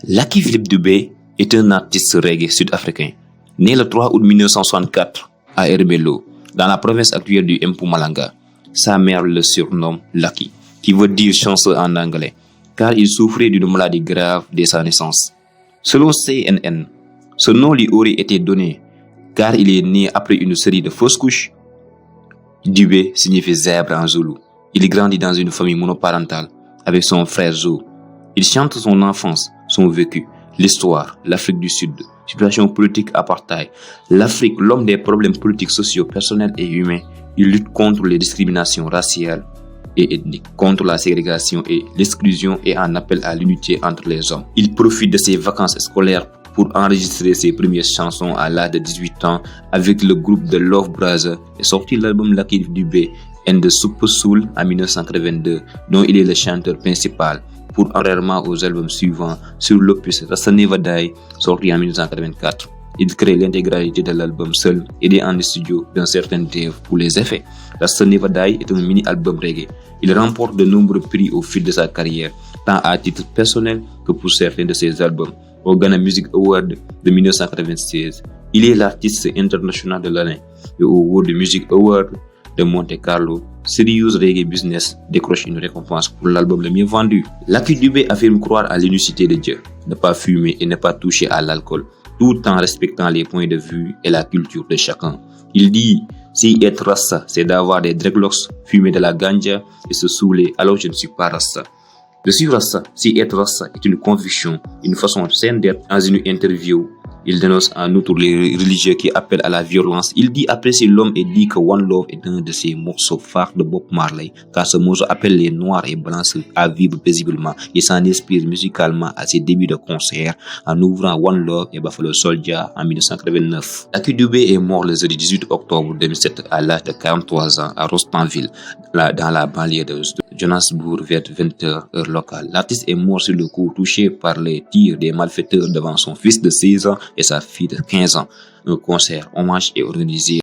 Lucky Philippe Dubé est un artiste reggae sud-africain, né le 3 août 1964 à Ermelo, dans la province actuelle du Mpumalanga. Sa mère le surnomme Lucky, qui veut dire chanceux en anglais, car il souffrait d'une maladie grave dès sa naissance. Selon CNN, ce nom lui aurait été donné car il est né après une série de fausses couches. Dubé signifie zèbre en zoulou. Il grandit dans une famille monoparentale avec son frère Zo. Il chante son enfance, son vécu, l'histoire, l'Afrique du Sud, situation politique apartheid, l'Afrique, l'homme des problèmes politiques, sociaux, personnels et humains. Il lutte contre les discriminations raciales et ethniques, contre la ségrégation et l'exclusion et en appelle à l'unité entre les hommes. Il profite de ses vacances scolaires pour enregistrer ses premières chansons à l'âge de 18 ans avec le groupe The Love Brothers et sorti l'album Lucky Dubé and the Super Soul en 1982, dont il est le chanteur principal, pour contrairement aux albums suivants sur l'opus Rasta Never Die, sorti en 1984. Il crée l'intégralité de l'album seul, aidé en studio d'un certain Dave pour les effets. Rasta Never Die est un mini-album reggae. Il remporte de nombreux prix au fil de sa carrière, tant à titre personnel que pour certains de ses albums. Au Ghana Music Award de 1996, il est l'artiste international de l'année et au World Music Award de Monte Carlo, Serious Reggae Business décroche une récompense pour l'album le mieux vendu. Lucky Dubé affirme croire à l'unicité de Dieu, ne pas fumer et ne pas toucher à l'alcool, tout en respectant les points de vue et la culture de chacun. Il dit: si être rasta, c'est d'avoir des dreadlocks, fumer de la ganja et se saouler, alors je ne suis pas rasta. Je suis rasta si être rasta est une conviction, une façon saine d'être. Dans une interview, il dénonce en outre les religieux qui appellent à la violence. Il dit apprécier l'homme et dit que One Love est un de ses morceaux phares de Bob Marley, car ce morceau appelle les noirs et blancs à vivre paisiblement et s'en inspire musicalement à ses débuts de concert en ouvrant One Love et Buffalo Soldier en 1989. Lucky Dubé est mort le jeudi 18 octobre 2007 à l'âge de 43 ans à Rostanville, dans la banlieue de Johannesburg vers 20h heure locale. L'artiste est mort sur le coup, touché par les tirs des malfaiteurs devant son fils de 16 ans et sa fille de 15 ans. Un concert hommage est organisé